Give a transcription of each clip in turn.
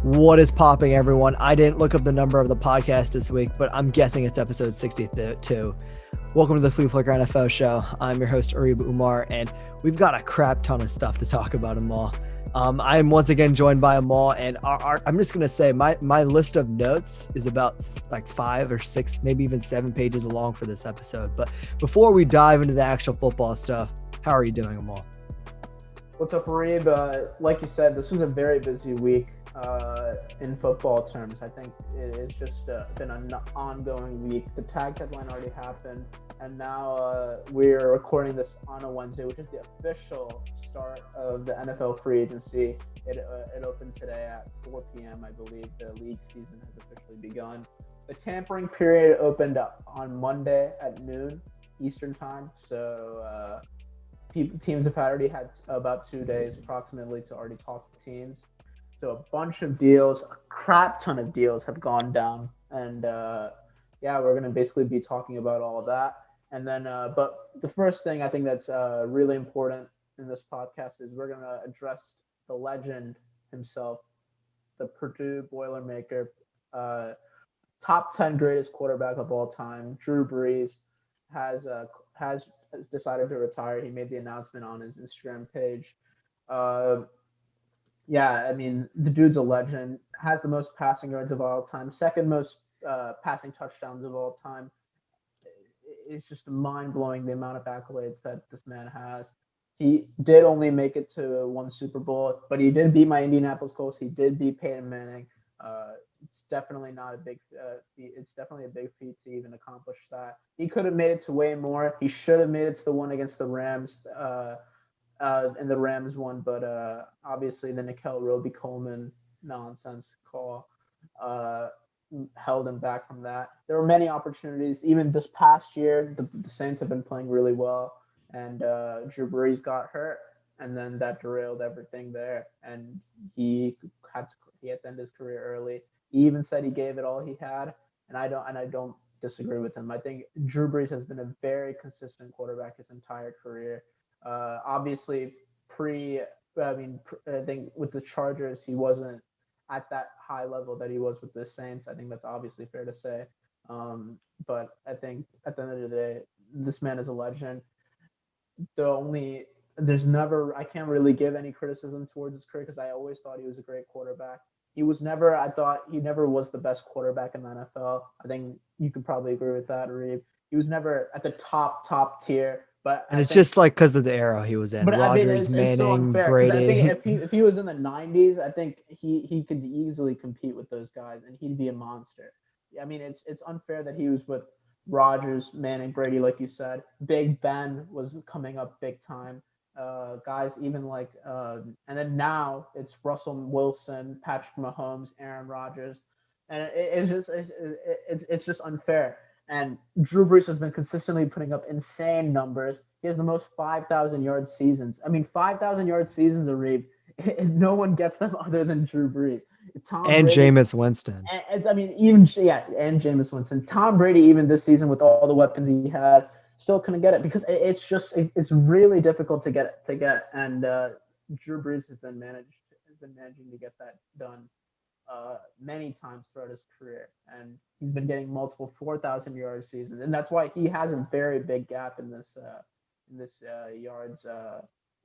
What is popping, everyone? I didn't look up the number of the podcast this week, but I'm guessing it's episode 62. Welcome to the Fleaflicker NFL show. I'm your host, Arib Umar, and we've got a crap ton of stuff to talk about, Amal. I am once again joined by Amal, and I'm just going to say my list of notes is about like 5 or 6, maybe even 7 pages long for this episode. But before we dive into the actual football stuff, how are you doing, Amal? What's up, Arib? Like you said, this was a very busy week in football terms. I think it's just been an ongoing week. The tag deadline already happened, and now we're recording this on a Wednesday, which is the official start of the NFL free agency. It opened today at 4 p.m., I believe. The league season has officially begun. The tampering period opened up on Monday at noon Eastern time, so teams have already had about 2 days approximately to already talk to teams. So a bunch of deals, a crap ton of deals have gone down. And we're going to basically be talking about all of that. And then, but the first thing I think that's really important in this podcast is we're going to address the legend himself, the Purdue Boilermaker, top 10 greatest quarterback of all time. Drew Brees has decided to retire. He made the announcement on his Instagram page. I mean, the dude's a legend, has the most passing yards of all time, second most passing touchdowns of all time. It's just mind-blowing the amount of accolades that this man has. He did only make it to one Super Bowl, but he did beat my Indianapolis Colts. He did beat Peyton Manning. It's definitely not a big it's definitely a big feat to even accomplish that. He could have made it to way more. He should have made it to the one against the Rams. And the Rams won, but obviously the Nickel Roby-Coleman nonsense call held him back from that. There were many opportunities. Even this past year, the Saints have been playing really well, and Drew Brees got hurt, and then that derailed everything there, and he had to end his career early. He even said he gave it all he had, and I don't disagree with him. I think Drew Brees has been a very consistent quarterback his entire career. Obviously, I think with the Chargers, he wasn't at that high level that he was with the Saints. I think that's obviously fair to say. But I think at the end of the day, this man is a legend. I can't really give any criticism towards his career because I always thought he was a great quarterback. I thought he never was the best quarterback in the NFL. I think you could probably agree with that, Reeb. He was never at the top tier. And it's just like because of the era he was in. But Rodgers, it's so Manning, unfair, Brady. I think if he was in the 90s, I think he could easily compete with those guys, and he'd be a monster. I mean, it's unfair that he was with Rodgers, Manning, Brady, like you said. Big Ben was coming up big time. Guys even like, and then now it's Russell Wilson, Patrick Mahomes, Aaron Rodgers, and it's just unfair. And Drew Brees has been consistently putting up insane numbers. He has the most 5,000-yard seasons. I mean, 5,000-yard seasons, Arib. No one gets them other than Drew Brees. And Jameis Winston. And Jameis Winston. Tom Brady, even this season with all the weapons he had, still couldn't get it because it's really difficult to get. And Drew Brees has been managing to get that done many times throughout his career, and he's been getting multiple 4,000-yard seasons, and that's why he has a very big gap in this yards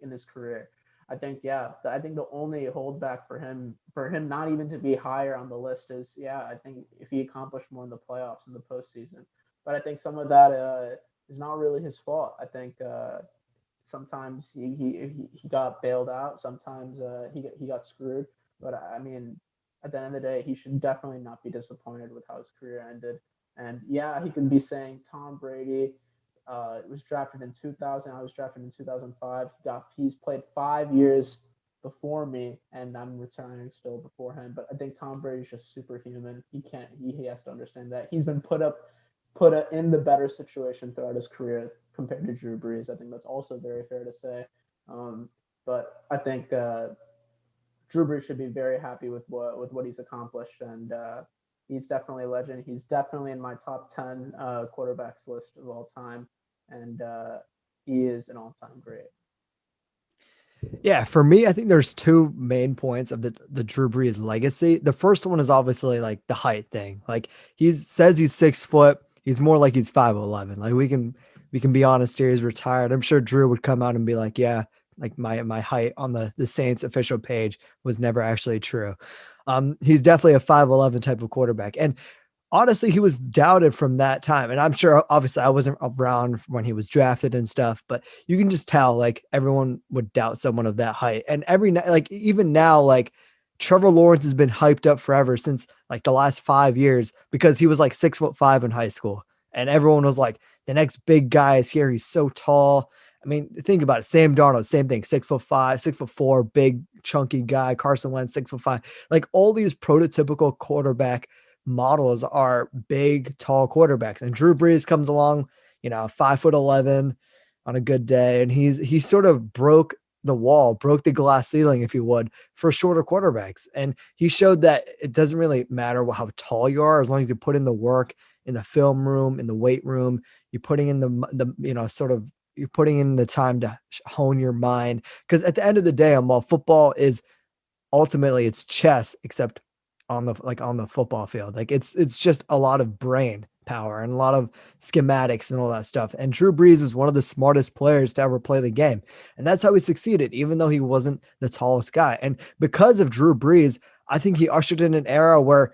in his career. I think the only holdback for him not even to be higher on the list is I think if he accomplished more in the playoffs in the postseason, but I think some of that is not really his fault. I think sometimes he got bailed out, sometimes he got screwed, but I mean, at the end of the day, he should definitely not be disappointed with how his career ended. And he can be saying Tom Brady was drafted in 2000. I was drafted in 2005. He's played 5 years before me, and I'm retiring still before him. But I think Tom Brady's just superhuman. He has to understand that he's been put in the better situation throughout his career compared to Drew Brees. I think that's also very fair to say. But I think Drew Brees should be very happy with what he's accomplished, and he's definitely a legend. He's definitely in my top 10 quarterbacks list of all time, and he is an all-time great. Yeah, for me, I think there's two main points of the Drew Brees legacy. The first one is obviously like the height thing. Like he says he's 6 foot. He's more like he's 5'11". Like we can be honest here. He's retired. I'm sure Drew would come out and be like, yeah, like my height on the Saints official page was never actually true. He's definitely a 5'11" type of quarterback. And honestly, he was doubted from that time. And I'm sure, obviously, I wasn't around when he was drafted and stuff, but you can just tell like everyone would doubt someone of that height. And every night, like even now, like Trevor Lawrence has been hyped up forever since like the last 5 years because he was like 6'5" in high school. And everyone was like, the next big guy is here. He's so tall. I mean, think about it. Sam Darnold, same thing, 6'5", 6'4", big chunky guy. Carson Wentz, 6'5". Like all these prototypical quarterback models are big, tall quarterbacks. And Drew Brees comes along, 5'11" on a good day. And he sort of broke the wall, broke the glass ceiling, if you would, for shorter quarterbacks. And he showed that it doesn't really matter how tall you are, as long as you put in the work in the film room, in the weight room, you're putting in you're putting in the time to hone your mind. Because at the end of the day, while football is ultimately it's chess, except on the football field. Like it's just a lot of brain power and a lot of schematics and all that stuff. And Drew Brees is one of the smartest players to ever play the game. And that's how he succeeded, even though he wasn't the tallest guy. And because of Drew Brees, I think he ushered in an era where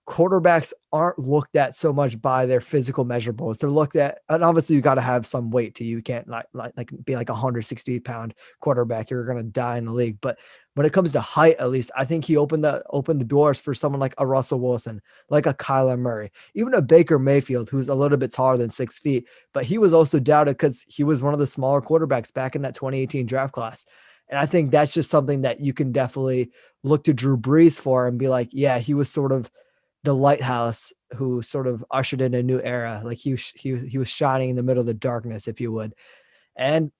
quarterbacks aren't looked at so much by their physical measurables. They're looked at, and obviously you got to have some weight to you. You can't like be like a 160-pound quarterback. You're gonna die in the league. But when it comes to height, at least I think he opened the doors for someone like a Russell Wilson, like a Kyler Murray, even a Baker Mayfield, who's a little bit taller than 6 feet. But he was also doubted because he was one of the smaller quarterbacks back in that 2018 draft class. And I think that's just something that you can definitely look to Drew Brees for and be like, yeah, he was sort of the lighthouse who sort of ushered in a new era. Like he was shining in the middle of the darkness, if you would. And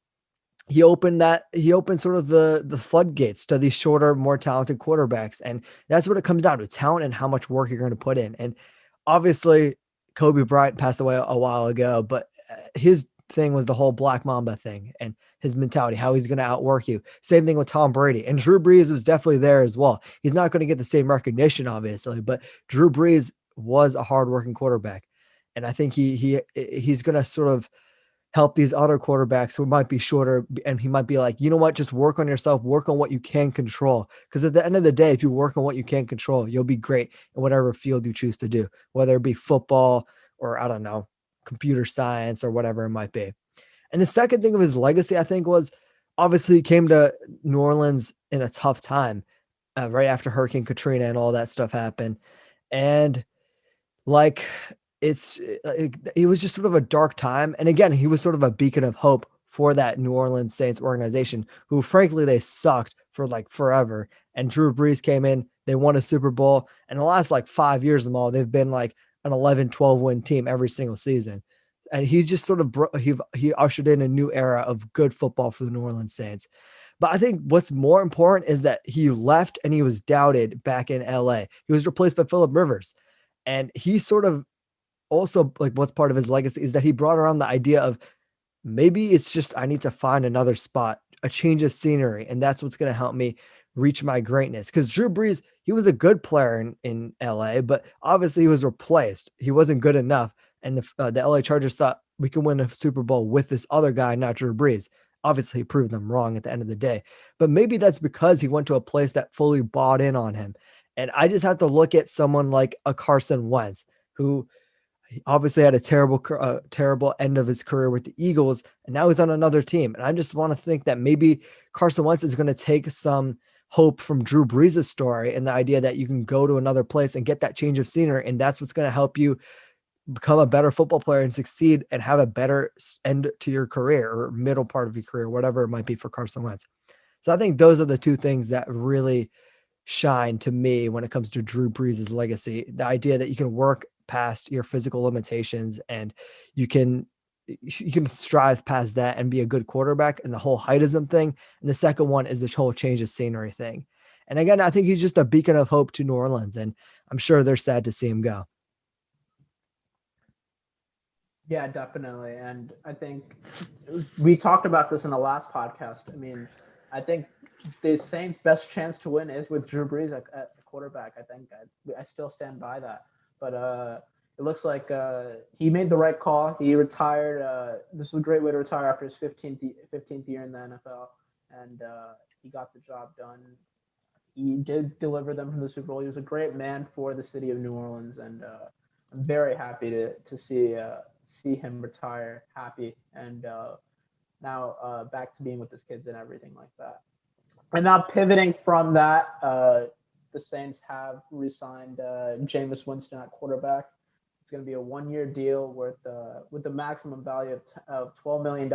he opened sort of the floodgates to these shorter, more talented quarterbacks. And that's what it comes down to: talent and how much work you're going to put in. And obviously Kobe Bryant passed away a while ago, but his thing was the whole Black Mamba thing and his mentality, how he's going to outwork you. Same thing with Tom Brady, and Drew Brees was definitely there as well. He's not going to get the same recognition, obviously, but Drew Brees was a hardworking quarterback. And I think he's going to sort of help these other quarterbacks who might be shorter. And he might be like, you know what, just work on yourself, work on what you can control. Because at the end of the day, if you work on what you can control, you'll be great in whatever field you choose to do, whether it be football or, I don't know, computer science or whatever it might be. And the second thing of his legacy, I think, was obviously he came to New Orleans in a tough time, right after Hurricane Katrina and all that stuff happened. And like it was just sort of a dark time. And again, he was sort of a beacon of hope for that New Orleans Saints organization, who frankly they sucked for like forever. And Drew Brees came in, they won a Super Bowl, and the last like 5 years of them all, they've been like an 11-12 win team every single season. And he's just sort of he ushered in a new era of good football for the New Orleans Saints. But I think what's more important is that he left and he was doubted back in LA. He was replaced by Phillip Rivers. And he sort of also, like, what's part of his legacy is that he brought around the idea of maybe it's just I need to find another spot, a change of scenery, and that's what's going to help me reach my greatness. Because Drew Brees, he was a good player in LA, but obviously he was replaced. He wasn't good enough, and the LA Chargers thought we can win a Super Bowl with this other guy, not Drew Brees. Obviously, he proved them wrong at the end of the day, but maybe that's because he went to a place that fully bought in on him. And I just have to look at someone like a Carson Wentz, who he obviously had a terrible end of his career with the Eagles, and now he's on another team. And I just want to think that maybe Carson Wentz is going to take some hope from Drew Brees' story and the idea that you can go to another place and get that change of scenery, and that's what's going to help you become a better football player and succeed and have a better end to your career or middle part of your career, whatever it might be for Carson Wentz. So I think those are the two things that really shine to me when it comes to Drew Brees' legacy. The idea that you can work past your physical limitations and you can strive past that and be a good quarterback, and the whole heightism thing. And the second one is the whole change of scenery thing. And again, I think he's just a beacon of hope to New Orleans, and I'm sure they're sad to see him go. Yeah, definitely. And I think we talked about this in the last podcast. I mean, I think the Saints' best chance to win is with Drew Brees at quarterback. I think I still stand by that. But it looks like he made the right call. He retired. This was a great way to retire after his 15th year in the NFL, and he got the job done. He did deliver them from the Super Bowl. He was a great man for the city of New Orleans, and I'm very happy to see him retire happy and now back to being with his kids and everything like that. And now pivoting from that, the Saints have re-signed Jameis Winston at quarterback. It's going to be a 1-year deal with the maximum value of $12 million.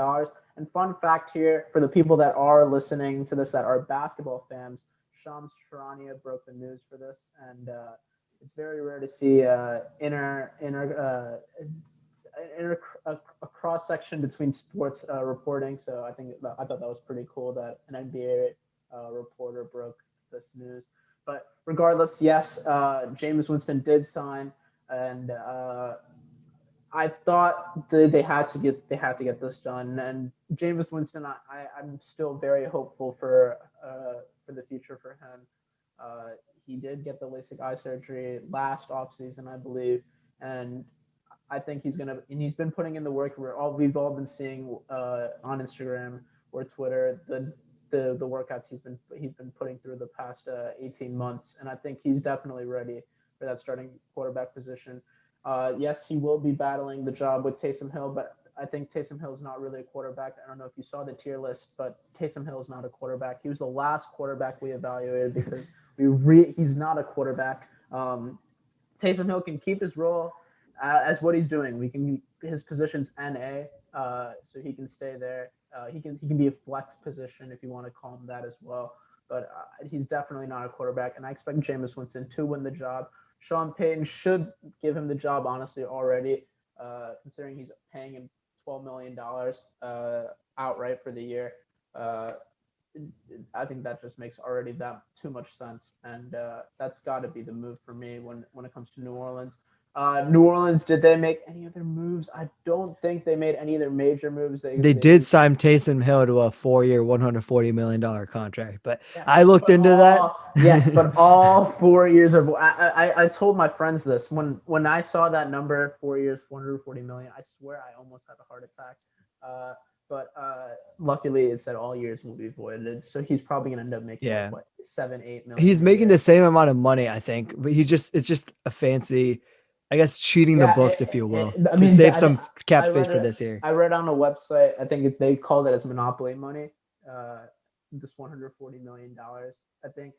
And fun fact here for the people that are listening to this that are basketball fans, Shams Charania broke the news for this, and it's very rare to see a cross section between sports reporting. So I thought that was pretty cool that an NBA reporter broke this news. But regardless, yes, Jameis Winston did sign, and I thought they had to get this done. And Jameis Winston, I'm still very hopeful for the future for him. He did get the LASIK eye surgery last offseason, I believe, and I think he's been putting in the work. We've all been seeing on Instagram or Twitter the workouts he's been putting through the past 18 months, and I think he's definitely ready for that starting quarterback position. Yes, he will be battling the job with Taysom Hill, but I think Taysom Hill is not really a quarterback. I don't know if you saw the tier list, but Taysom Hill is not a quarterback. He was the last quarterback we evaluated because he's not a quarterback. Taysom Hill can keep his role as what he's doing. His position's NA, so he can stay there. He can be a flex position if you want to call him that as well. But he's definitely not a quarterback, and I expect Jameis Winston to win the job. Sean Payton should give him the job, honestly, already, considering he's paying him $12 million outright for the year. I think that just makes already that too much sense, and that's got to be the move for me when it comes to New Orleans. New Orleans, did they make any other moves? I don't think they made any other major moves. They did sign Taysom Hill to a 4-year, $140 million contract, but yes, I looked into that. Yes, but all 4 years of I told my friends this when I saw that number, 4 years, $140 million. I swear I almost had a heart attack. But luckily it said all years will be voided, so he's probably gonna end up making like, 7-8 million. He's making the same amount of money, I think, but it's just a fancy, I guess, cheating the books, if you will, to save some cap space for this year. I read on a website, I think they called it as monopoly money. This $140 million. I think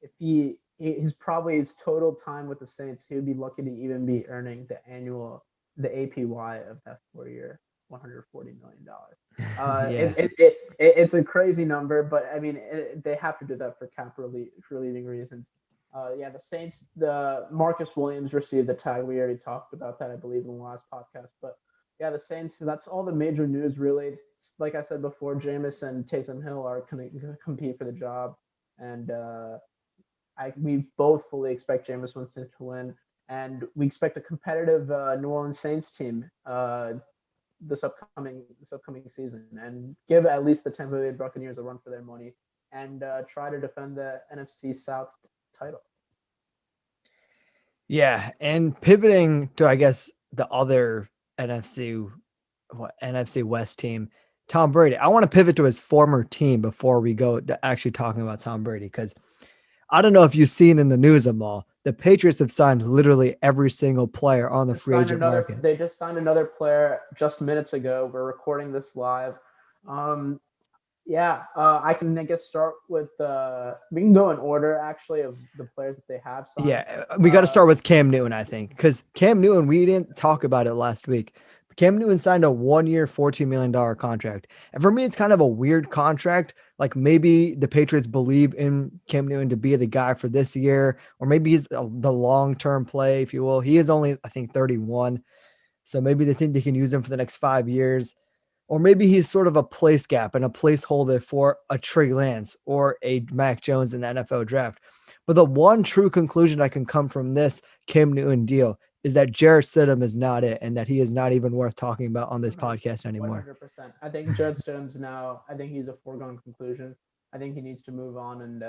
if his total time with the Saints, he would be lucky to even be earning the APY of that 4-year $140 million. It's a crazy number, but I mean they have to do that for cap relieving reasons. The Saints, the Marcus Williams received the tag. We already talked about that, I believe, in the last podcast. But yeah, the Saints, that's all the major news, really. Like I said before, Jameis and Taysom Hill are going to compete for the job. And we both fully expect Jameis Winston to win. And we expect a competitive New Orleans Saints team this upcoming season, and give at least the Tampa Bay Buccaneers a run for their money and try to defend the NFC South title. Yeah, and pivoting to, I guess, the other NFC West team, Tom Brady. I want to pivot to his former team before we go to actually talking about Tom Brady, because I don't know if you've seen in the news, Amal, the Patriots have signed literally every single player on the free agent market. They just signed another player just minutes ago. We're recording this live. I can, I guess, start with we can go in order, actually, of the players that they have signed. Yeah, we got to start with Cam Newton, I think, because Cam Newton, we didn't talk about it last week. Cam Newton signed a 1-year, $14 million contract. And for me, it's kind of a weird contract. Like, maybe the Patriots believe in Cam Newton to be the guy for this year, or maybe he's the long-term play, if you will. He is only, I think, 31. So maybe they think they can use him for the next 5 years. Or maybe he's sort of a place gap and a placeholder for a Trey Lance or a Mac Jones in the NFL draft. But the one true conclusion I can come from this Cam Newton deal is that Jarrett Stidham is not it, and that he is not even worth talking about on this podcast anymore. 100%. I think Jarrett Stidham's now, I think he's a foregone conclusion. I think he needs to move on and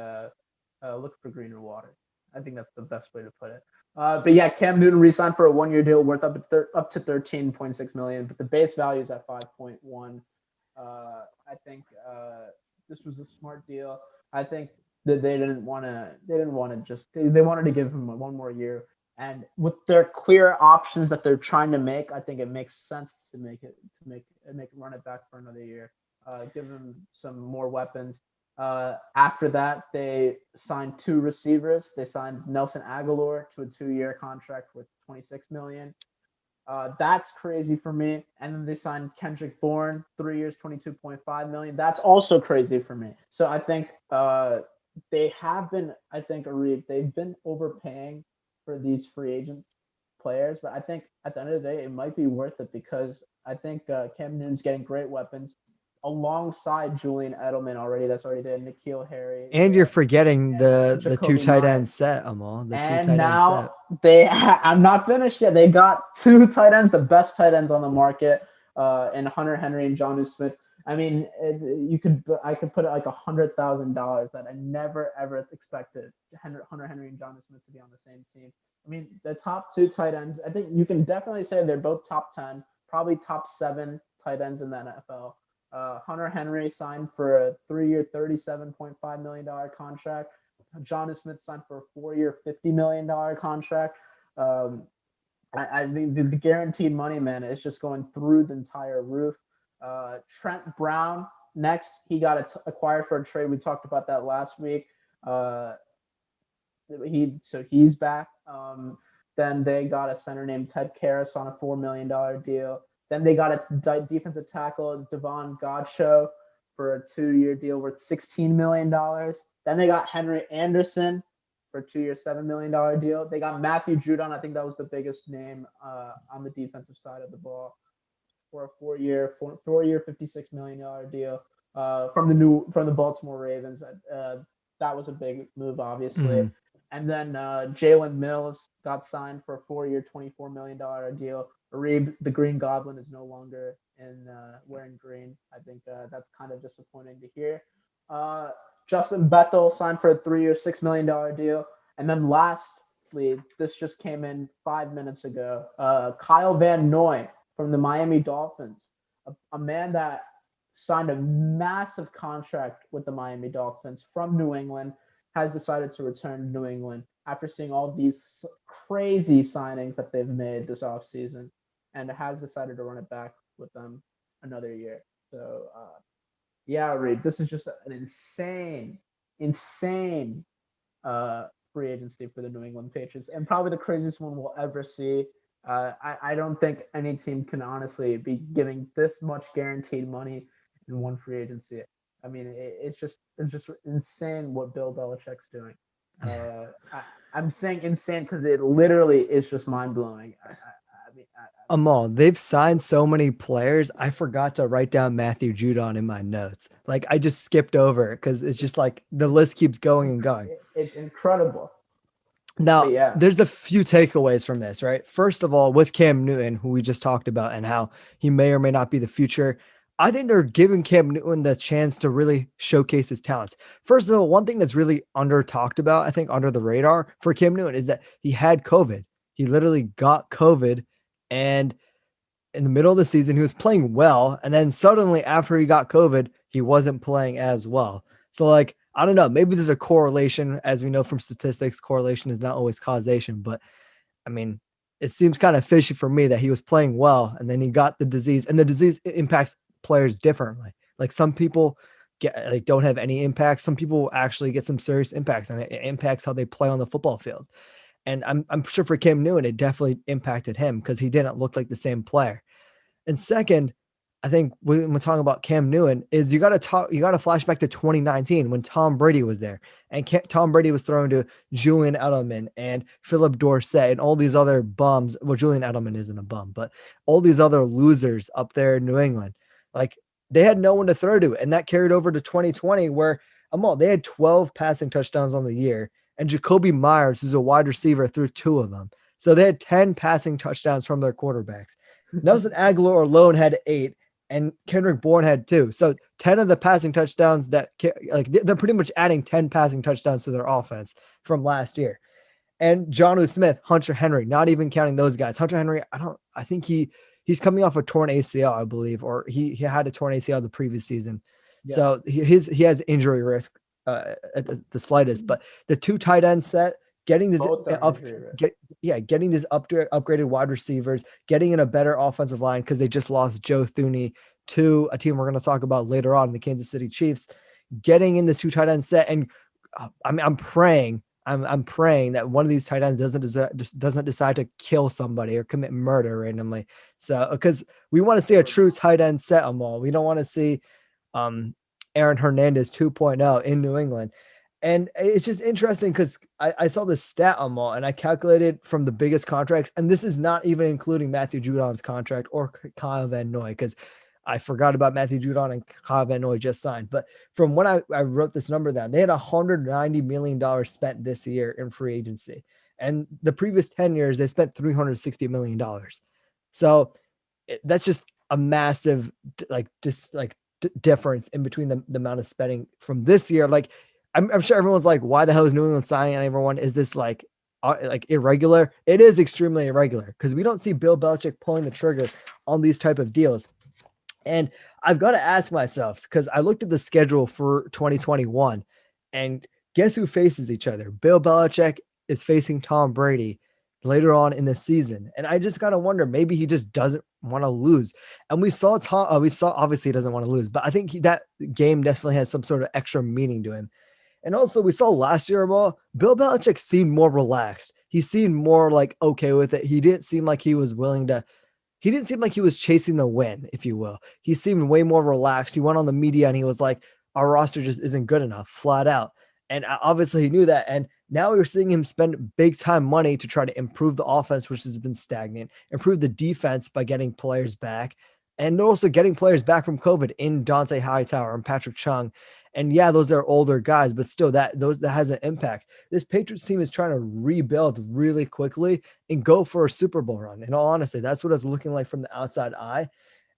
look for greener water. I think that's the best way to put it. But yeah, Cam Newton re-signed for a 1-year deal worth up to 13.6 million, but the base value is at 5.1. I think this was a smart deal. I think that they didn't want to just they wanted to give him one more year, and with their clear options that they're trying to make, I think it makes sense to make run it back for another year. Give him some more weapons. After that, they signed 2 receivers. They signed Nelson Aguilar to a 2-year contract with 26 million. That's crazy for me. And then they signed Kendrick Bourne, 3 years, 22.5 million. That's also crazy for me. So I think they have been, they've been overpaying for these free agent players. But I think at the end of the day, it might be worth it because I think Cam Newton's getting great weapons alongside Julian Edelman already. That's already there. N'Keal Harry. And you're forgetting the 2 Jacoby tight end Myers. set, Amal. The 2 And tight end now set. I'm not finished yet. They got 2 tight ends, the best tight ends on the market, and Hunter Henry and Jonnu Smith. I mean, I could put it like $100,000 that I never ever expected Hunter Henry and Jonnu Smith to be on the same team. I mean, the top 2 tight ends, I think you can definitely say they're both top 10, probably top 7 tight ends in the NFL. Hunter Henry signed for a 3-year, $37.5 million contract. Jonnu Smith signed for a 4-year, $50 million contract. I mean, the guaranteed money, man, is just going through the entire roof. Trent Brown, next, he got acquired for a trade. We talked about that last week. He's back. Then they got a center named Ted Karras on a $4 million deal. Then they got a defensive tackle, Devon Godchaux, for a 2-year deal worth $16 million. Then they got Henry Anderson for a 2-year, $7 million deal. They got Matthew Judon. I think that was the biggest name on the defensive side of the ball for a 4-year, $56 million deal from the Baltimore Ravens. That was a big move, obviously. Mm-hmm. And then Jalen Mills got signed for a 4-year, $24 million deal. Reeb, the Green Goblin, is no longer wearing green. I think that's kind of disappointing to hear. Justin Bethel signed for a 3-year, $6 million deal. And then lastly, this just came in 5 minutes ago. Kyle Van Noy from the Miami Dolphins, a man that signed a massive contract with the Miami Dolphins from New England, has decided to return to New England after seeing all these crazy signings that they've made this offseason, and has decided to run it back with them another year. So, yeah, Reed, this is just an insane free agency for the New England Patriots, and probably the craziest one we'll ever see. I don't think any team can honestly be giving this much guaranteed money in one free agency. I mean, it's just insane what Bill Belichick's doing. I'm saying insane because it literally is just mind blowing. Amal, they've signed so many players. I forgot to write down Matthew Judon in my notes. Like I just skipped over it because it's just like the list keeps going and going. It's incredible. Now, there's a few takeaways from this, right? First of all, with Cam Newton, who we just talked about, and how he may or may not be the future, I think they're giving Cam Newton the chance to really showcase his talents. First of all, one thing that's really under talked about, I think under the radar for Cam Newton, is that he had COVID. He literally got COVID, and in the middle of the season, he was playing well. And then suddenly after he got COVID, he wasn't playing as well. So like, I don't know, maybe there's a correlation. As we know from statistics, correlation is not always causation, but I mean, it seems kind of fishy for me that he was playing well and then he got the disease, and the disease impacts players differently. Like some people don't have any impact. Some people actually get some serious impacts, and it impacts how they play on the football field. And I'm sure for Cam Newton, it definitely impacted him because he didn't look like the same player. And second, I think when we're talking about Cam Newton, is you got to flash back to 2019 when Tom Brady was there, and Tom Brady was throwing to Julian Edelman and Philip Dorsett and all these other bums. Well, Julian Edelman isn't a bum, but all these other losers up there in New England, like they had no one to throw to, and that carried over to 2020 where they had 12 passing touchdowns on the year, and Jacoby Myers, who's a wide receiver, threw 2 of them. So they had 10 passing touchdowns from their quarterbacks. Nelson Aguilar alone had 8. and Kendrick Bourne had 2. So 10 of the passing touchdowns they're pretty much adding 10 passing touchdowns to their offense from last year. And Jonnu Smith, Hunter Henry, not even counting those guys. Hunter Henry, I think he's coming off a torn ACL, I believe, or he had a torn ACL the previous season. Yeah. So he has injury risk at the slightest. But the 2 tight end set, getting this getting these upgraded wide receivers, getting in a better offensive line because they just lost Joe Thuney to a team we're going to talk about later on, the Kansas City Chiefs, getting in this 2 tight end set. And I'm praying that one of these tight ends doesn't decide to kill somebody or commit murder randomly. So because we want to see a true tight end set them all. We don't want to see Aaron Hernandez 2.0 in New England. And it's just interesting because I saw this stat on Maul and I calculated from the biggest contracts, and this is not even including Matthew Judon's contract or Kyle Van Noy, because I forgot about Matthew Judon and Kyle Van Noy just signed. But from when I wrote this number down, they had $190 million spent this year in free agency. And the previous 10 years, they spent $360 million. So that's just a massive difference in between the amount of spending from this year. Like, I'm sure everyone's like, why the hell is New England signing everyone? Is this like irregular? It is extremely irregular because we don't see Bill Belichick pulling the trigger on these type of deals. And I've got to ask myself, because I looked at the schedule for 2021 and guess who faces each other? Bill Belichick is facing Tom Brady later on in the season. And I just got to wonder, maybe he just doesn't want to lose. And we saw obviously he doesn't want to lose, but I think that game definitely has some sort of extra meaning to him. And also we saw last year, Bill Belichick seemed more relaxed. He seemed more like okay with it. He didn't seem like he was chasing the win, if you will. He seemed way more relaxed. He went on the media and he was like, our roster just isn't good enough, flat out. And obviously he knew that. And now we're seeing him spend big time money to try to improve the offense, which has been stagnant, improve the defense by getting players back, and also getting players back from COVID in Dante Hightower and Patrick Chung. And yeah, those are older guys, but still that has an impact. This Patriots team is trying to rebuild really quickly and go for a Super Bowl run. In all honesty, that's what it's looking like from the outside eye.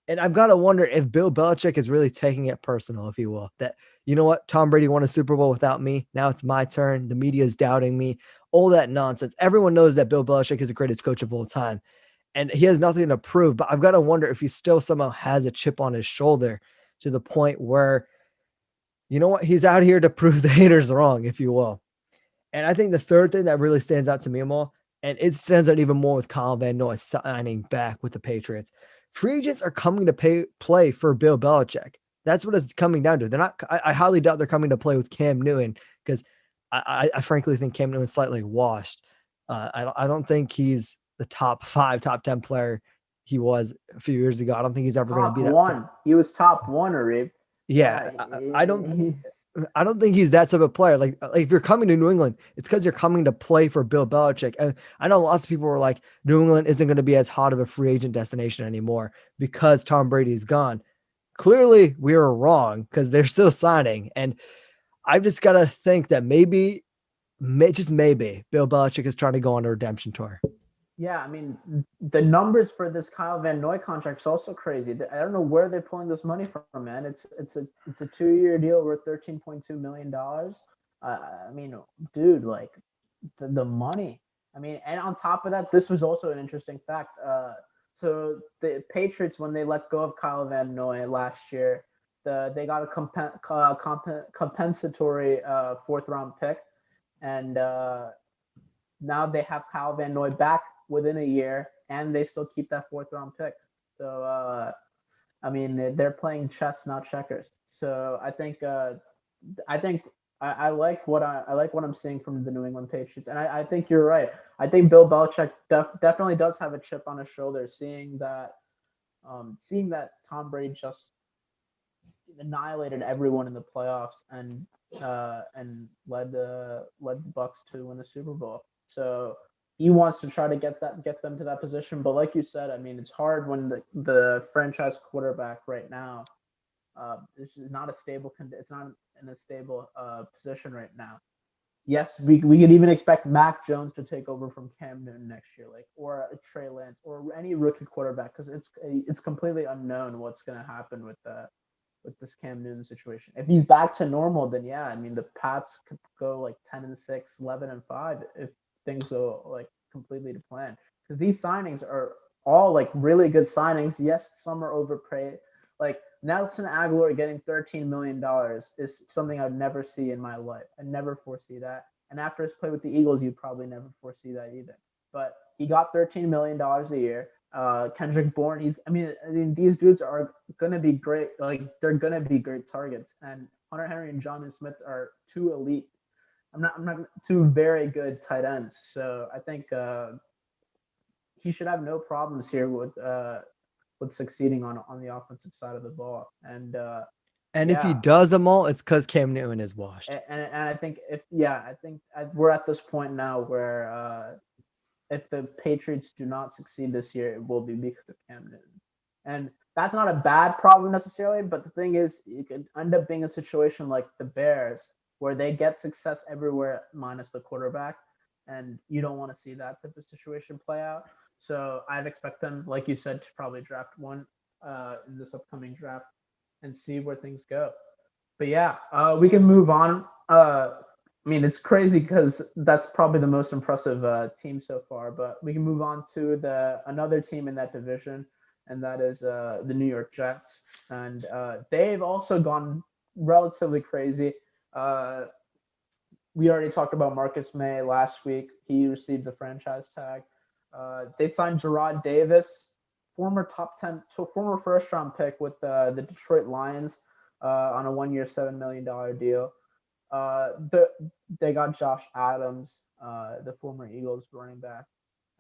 And I've got to wonder if Bill Belichick is really taking it personal, if you will, that, you know what, Tom Brady won a Super Bowl without me. Now it's my turn. The media is doubting me. All that nonsense. Everyone knows that Bill Belichick is the greatest coach of all time, and he has nothing to prove. But I've got to wonder if he still somehow has a chip on his shoulder to the point where, you know what, he's out here to prove the haters wrong, if you will. And I think the third thing that really stands out to me more, and it stands out even more with Kyle Van Noy signing back with the Patriots. Free agents are coming to play for Bill Belichick. That's what it's coming down to. They're not. I highly doubt they're coming to play with Cam Newton because I frankly think Cam Newton's slightly washed. I don't think he's the top 5, top 10 player he was a few years ago. I don't think he's ever going to be that. One. He was top 1, Arif. Yeah, I don't think he's that type of player. Like if you're coming to New England, it's because you're coming to play for Bill Belichick. And I know lots of people were like, New England isn't going to be as hot of a free agent destination anymore because Tom Brady's gone. Clearly, we were wrong because they're still signing. And I've just got to think that maybe, just maybe, Bill Belichick is trying to go on a redemption tour. Yeah, I mean, the numbers for this Kyle Van Noy contract is also crazy. I don't know where they're pulling this money from, man. It's a 2-year deal worth $13.2 million. I mean, dude, like the money. I mean, and on top of that, this was also an interesting fact. So the Patriots, when they let go of Kyle Van Noy last year, they got a compensatory 4th-round pick, and now they have Kyle Van Noy back within a year, and they still keep that 4th-round pick. So, I mean, they're playing chess, not checkers. So I think I like what I'm seeing from the New England Patriots, and I think you're right. I think Bill Belichick definitely does have a chip on his shoulder, seeing that Tom Brady just annihilated everyone in the playoffs and led the Bucs to win the Super Bowl. So he wants to try to get them to that position. But like you said, I mean, it's hard when the franchise quarterback right now is not a stable. It's not in a stable position right now. yes, we could even expect Mac Jones to take over from Cam Newton next year, like or a Trey Lance or any rookie quarterback, because it's completely unknown what's going to happen with this Cam Newton situation. If he's back to normal, then yeah, I mean the Pats could go like 10-6, 11-5 if things go like completely to plan. Because these signings are all like really good signings. Yes, some are overpaid. Like Nelson Aguilar getting $13 million is something I'd never see in my life. I never foresee that. And after his play with the Eagles, you'd probably never foresee that either. But he got $13 million a year. Kendrick Bourne, I mean, these dudes are gonna be great. Like they're gonna be great targets. And Hunter Henry and Jonnu Smith are two elite. I'm not two very good tight ends. So I think he should have no problems here with succeeding on the offensive side of the ball. And And if he yeah, does them all, it's because Cam Newton is washed. and I think we're at this point now where if the Patriots do not succeed this year, it will be because of Cam Newton. And that's not a bad problem necessarily, but the thing is, it could end up being a situation like the Bears, where they get success everywhere minus the quarterback, and you don't want to see that type of situation play out. So I'd expect them, like you said, to probably draft one in this upcoming draft and see where things go. But yeah, we can move on. I mean, it's crazy because that's probably the most impressive team so far. But we can move on to the another team in that division, and that is the New York Jets. And they've also gone relatively crazy. Uh, we already talked about Marcus May last week. He received the franchise tag. They signed Gerard Davis, former top 10, so former first round pick with the Detroit Lions on a 1 year, $7 million deal. They got Josh Adams, the former Eagles running back,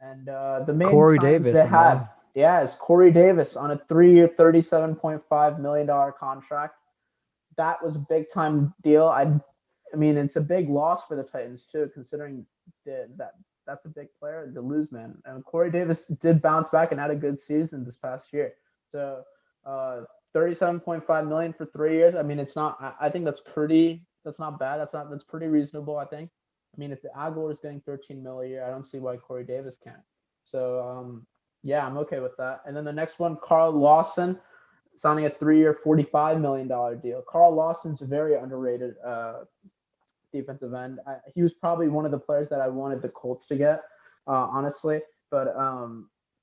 and the main Corey signings Davis, they a had, man. yeah, is Corey Davis on a 3 year, $37.5 million contract. That was a big time deal. I mean, it's a big loss for the Titans too, considering that that's a big player to lose, man. And Corey Davis did bounce back and had a good season this past year. So, 37.5 million for 3 years. I mean, it's not. I think that's pretty. That's not bad. That's pretty reasonable. I think. I mean, if the Aguilar is getting 13 mil a year, I don't see why Corey Davis can't. So, yeah, I'm okay with that. And then the next one, Carl Lawson, signing a 3 year, $45 million deal. Carl Lawson's a very underrated defensive end. He was probably one of the players that I wanted the Colts to get, honestly. But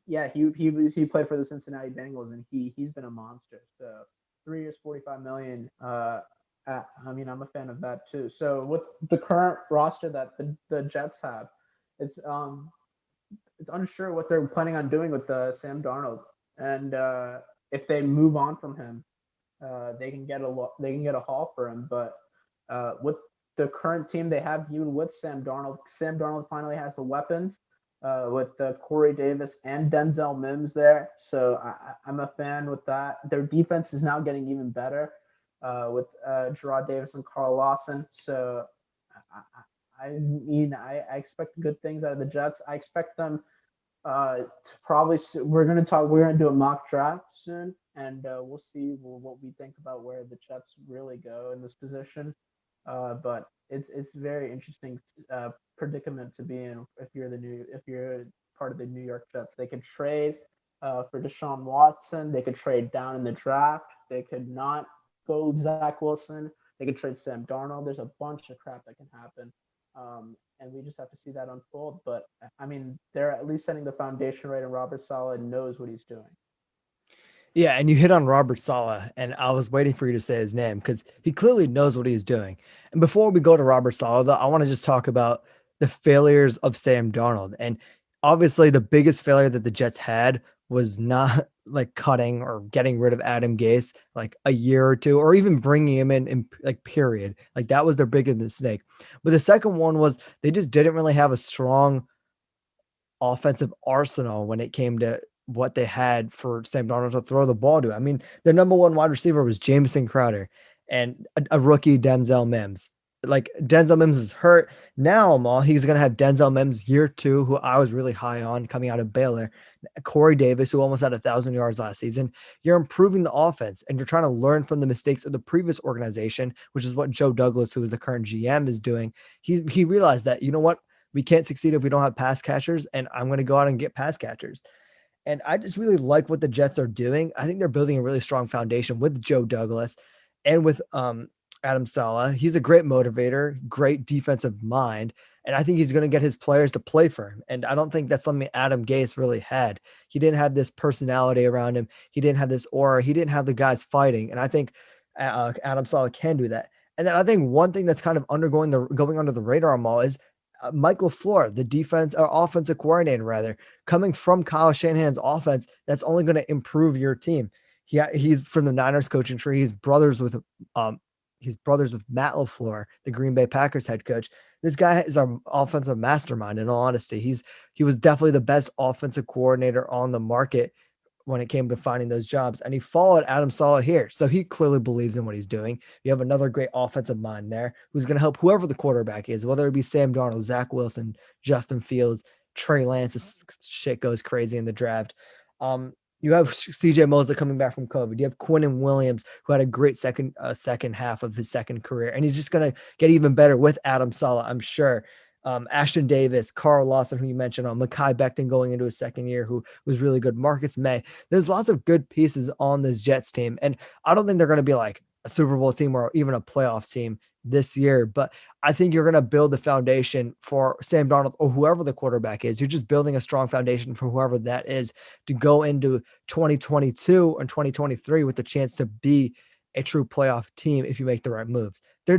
yeah, he played for the Cincinnati Bengals and he's been a monster. So 3 years, 45 million. I mean, I'm a fan of that too. So with the current roster that the Jets have, it's it's unsure what they're planning on doing with Sam Darnold, and if they move on from him, they can get a haul for him. But with the current team they have, even with Sam Darnold finally has the weapons with Corey Davis and Denzel Mims there. So I'm a fan with that. Their defense is now getting even better with Gerard Davis and Carl Lawson. So I expect good things out of the Jets. I expect them to probably we're gonna do a mock draft soon, and we'll see what we think about where the Jets really go in this position. But it's very interesting predicament to be in if you're part of the New York Jets. They could trade for Deshaun Watson. They could trade down in the draft. They could not go Zach Wilson. They could trade Sam Darnold. There's a bunch of crap that can happen. And we just have to see that unfold. But I mean, they're at least setting the foundation right, and Robert Saleh knows what he's doing. Yeah, and you hit on Robert Saleh, and I was waiting for you to say his name because he clearly knows what he's doing. And before we go to Robert Saleh, though, I want to just talk about the failures of Sam Darnold. And obviously, the biggest failure that the Jets had was not like cutting or getting rid of Adam Gase like a year or two, or even bringing him in like period. Like that was their biggest mistake. But the second one was they just didn't really have a strong offensive arsenal when it came to what they had for Sam Darnold to throw the ball to. I mean, their number one wide receiver was Jameson Crowder and a rookie Denzel Mims. like Denzel Mims is hurt. Now, Maul, he's going to have Denzel Mims year 2, who I was really high on coming out of Baylor. Corey Davis, who almost had 1,000 yards last season. You're improving the offense and you're trying to learn from the mistakes of the previous organization, which is what Joe Douglas, who is the current GM, is doing. He realized that, you know what? We can't succeed if we don't have pass catchers, and I'm going to go out and get pass catchers. And I just really like what the Jets are doing. I think they're building a really strong foundation with Joe Douglas and with Adam Saleh. He's a great motivator, great defensive mind. And I think he's going to get his players to play for him. And I don't think that's something Adam Gase really had. He didn't have this personality around him. He didn't have this aura. He didn't have the guys fighting. And I think Adam Saleh can do that. And then I think one thing that's kind of going under the radar on Maul is Mike LaFleur, the offensive coordinator, rather, coming from Kyle Shanahan's offense. That's only going to improve your team. He's from the Niners coaching tree. He's brothers with Matt LaFleur, the Green Bay Packers head coach. This guy is our offensive mastermind. In all honesty, he was definitely the best offensive coordinator on the market when it came to finding those jobs. And he followed Adam Saleh here. So he clearly believes in what he's doing. You have another great offensive mind there who's going to help whoever the quarterback is, whether it be Sam Darnold, Zach Wilson, Justin Fields, Trey Lance. This shit goes crazy in the draft. You have CJ Mosley coming back from COVID. You have Quinnen Williams, who had a great second half of his second career. And he's just going to get even better with Adam Saleh, I'm sure. Ashton Davis, Carl Lawson, who you mentioned, Mekhi Becton going into his second year, who was really good. Marcus May. There's lots of good pieces on this Jets team. And I don't think they're going to be like a Super Bowl team or even a playoff team this year, but I think you're going to build the foundation for Sam Darnold or whoever the quarterback is. You're just building a strong foundation for whoever that is to go into 2022 and 2023 with the chance to be a true playoff team if you make the right moves. They're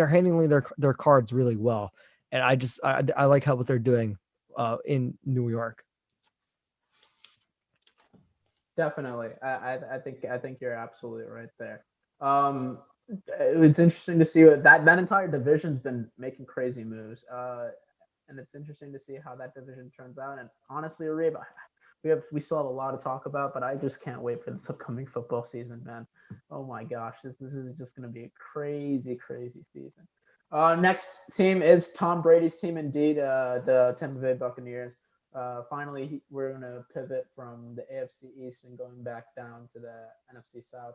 handling their cards really well. And I like what they're doing in New York. Definitely. I think you're absolutely right there. It's interesting to see that entire division's been making crazy moves. And it's interesting to see how that division turns out. And honestly, Arib, we still have a lot to talk about, but I just can't wait for this upcoming football season, man. Oh my gosh, this is just going to be a crazy, crazy season. Next team is Tom Brady's team, indeed, the Tampa Bay Buccaneers. Finally, we're going to pivot from the AFC East and going back down to the NFC South,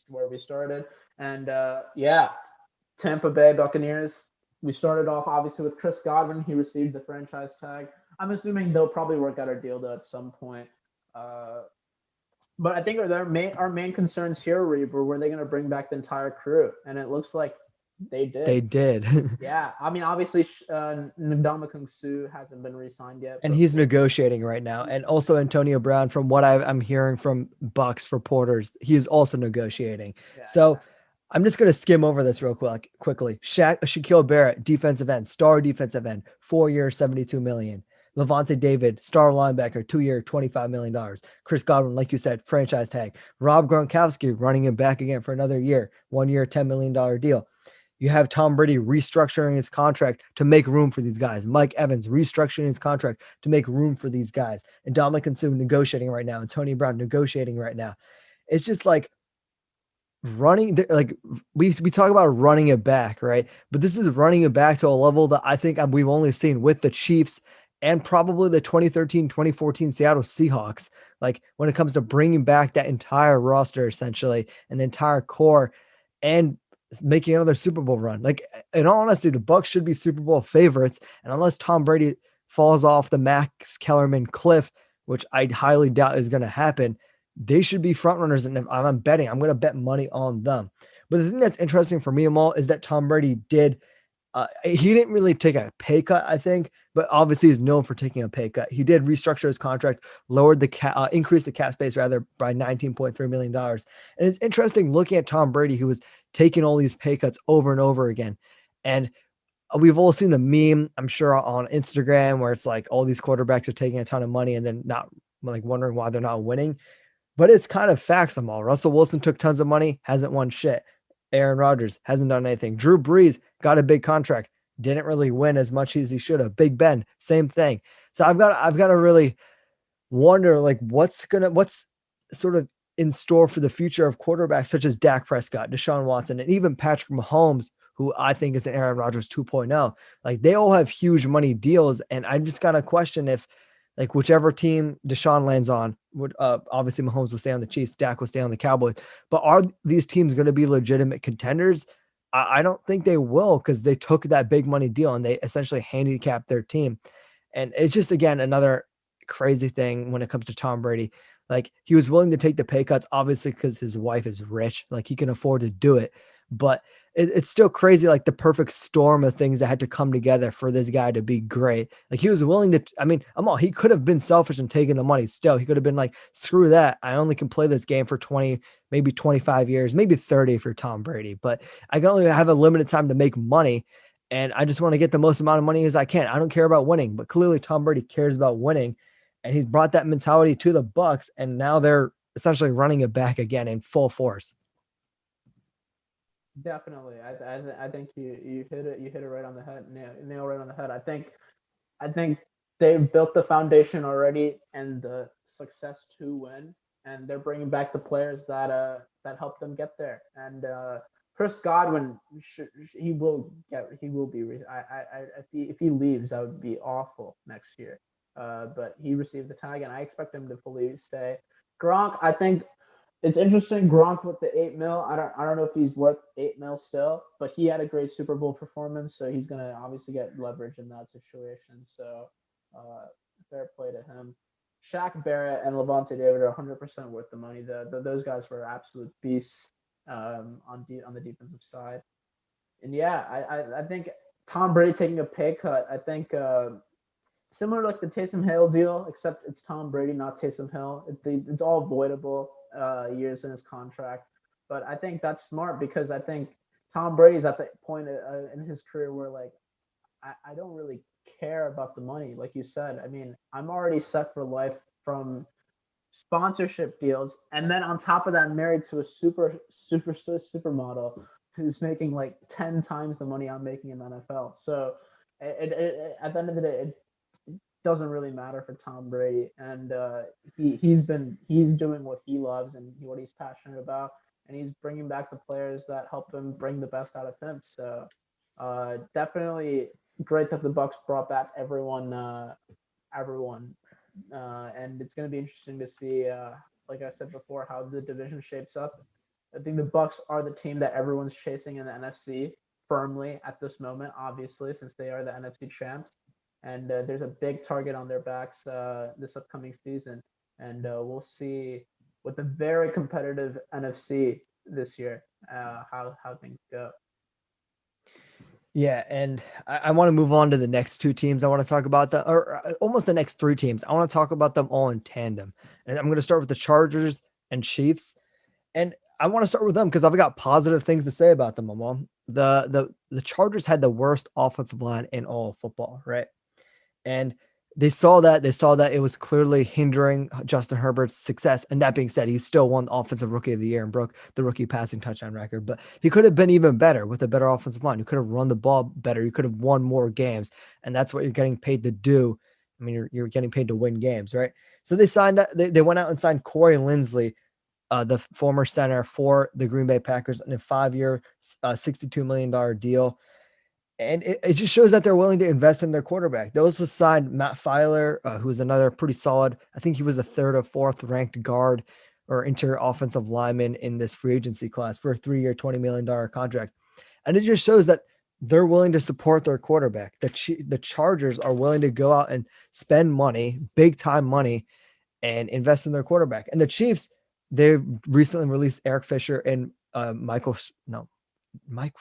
where we started. And Tampa Bay Buccaneers. We started off obviously with Chris Godwin. He received the franchise tag. I'm assuming they'll probably work out a deal though at some point. But I think our main concerns here, Reeb, were they going to bring back the entire crew? And it looks like they did. They did. Yeah. I mean, obviously, Ndamukong Suh hasn't been re-signed yet. And he's negotiating right now. And also Antonio Brown, from what I'm hearing from Bucs reporters, he is also negotiating. Yeah, so I'm just going to skim over this real quickly. Shaquille Barrett, defensive end, star defensive end, 4 years, $72 million. Levante David, star linebacker, 2 year, $25 million. Chris Godwin, like you said, franchise tag. Rob Gronkowski running him back again for another year, 1 year, $10 million deal. You have Tom Brady restructuring his contract to make room for these guys. Mike Evans restructuring his contract to make room for these guys. And Ndamukong Suh negotiating right now. And Tony Brown negotiating right now. It's just like running, like we talk about running it back, right? But this is running it back to a level that I think we've only seen with the Chiefs and probably the 2013-2014 Seattle Seahawks. Like when it comes to bringing back that entire roster, essentially, and the entire core, and making another Super Bowl run. Like, in all honesty, the Bucs should be Super Bowl favorites. And unless Tom Brady falls off the Max Kellerman cliff, which I highly doubt is going to happen, they should be front runners. And if I'm betting, I'm going to bet money on them. But the thing that's interesting for me, Amal, is that Tom Brady he didn't really take a pay cut, I think, but obviously he's known for taking a pay cut. He did restructure his contract, increased the cap space rather by $19.3 million. And it's interesting looking at Tom Brady, who was taking all these pay cuts over and over again. And we've all seen the meme, I'm sure, on Instagram, where it's like all these quarterbacks are taking a ton of money and then not like wondering why they're not winning. But it's kind of facts, Amal. Russell Wilson took tons of money, hasn't won shit. Aaron Rodgers hasn't done anything. Drew Brees got a big contract, didn't really win as much as he should have. Big Ben, same thing. So I've got to really wonder, like, what's sort of in store for the future of quarterbacks such as Dak Prescott, Deshaun Watson, and even Patrick Mahomes, who I think is an Aaron Rodgers 2.0. Like they all have huge money deals. And I just got to question if like whichever team Deshaun lands on would obviously Mahomes will stay on the Chiefs, Dak will stay on the Cowboys, but are these teams going to be legitimate contenders? I don't think they will, because they took that big money deal and they essentially handicapped their team. And it's just, again, another crazy thing when it comes to Tom Brady. Like he was willing to take the pay cuts, obviously, because his wife is rich, like he can afford to do it. But it's still crazy, like the perfect storm of things that had to come together for this guy to be great. Like he was willing to, I mean, he could have been selfish and taken the money still. He could have been like, screw that. I only can play this game for 20, maybe 25 years, maybe 30 if you're Tom Brady, but I can only have a limited time to make money. And I just want to get the most amount of money as I can. I don't care about winning, but clearly Tom Brady cares about winning. And he's brought that mentality to the Bucs, and now they're essentially running it back again in full force. Definitely, I think you hit it right on the head, nail right on the head. I think they've built the foundation already and the success to win, and they're bringing back the players that helped them get there. And Chris Godwin, he will be. If he leaves, that would be awful next year. But he received the tag, and I expect him to fully stay. Gronk, I think it's interesting. Gronk with the 8 mil. I don't know if he's worth 8 mil still, but he had a great Super Bowl performance, so he's gonna obviously get leverage in that situation. So fair play to him. Shaq Barrett and Levante David are 100% worth the money. Those guys were absolute beasts on the defensive side. And yeah, I think Tom Brady taking a pay cut. I think similar to like the Taysom Hill deal, except it's Tom Brady, not Taysom Hill. It's all voidable years in his contract. But I think that's smart because I think Tom Brady's at the point in his career where like I don't really care about the money. Like you said, I mean, I'm already set for life from sponsorship deals, and then on top of that, married to a supermodel who's making like 10 times the money I'm making in the NFL. So at the end of the day, it doesn't really matter for Tom Brady, and he's doing what he loves and what he's passionate about, and he's bringing back the players that help him bring the best out of him. So definitely great that the Bucs brought back everyone, and it's going to be interesting to see, like I said before, how the division shapes up. I think the Bucs are the team that everyone's chasing in the NFC firmly at this moment, obviously, since they are the NFC champs. And there's a big target on their backs this upcoming season. And we'll see with the very competitive NFC this year how things go. Yeah, and I want to move on to the next two teams. I want to talk about or almost the next three teams. I want to talk about them all in tandem. And I'm going to start with the Chargers and Chiefs. And I want to start with them because I've got positive things to say about them, Mom. The Chargers had the worst offensive line in all of football, right? And they saw that it was clearly hindering Justin Herbert's success. And that being said, he still won the Offensive Rookie of the Year and broke the rookie passing touchdown record. But he could have been even better with a better offensive line. You could have run the ball better. You could have won more games. And that's what you're getting paid to do. I mean, you're getting paid to win games, right? So they went out and signed Corey Linsley, the former center for the Green Bay Packers, in a 5-year, $62 million deal. And it just shows that they're willing to invest in their quarterback. They also signed Matt Filer, who's another pretty solid. I think he was the 3rd or 4th ranked guard or interior offensive lineman in this free agency class for a 3-year, $20 million contract. And it just shows that they're willing to support their quarterback. The Chargers are willing to go out and spend money, big time money, and invest in their quarterback. And the Chiefs, they've recently released Eric Fisher and Mike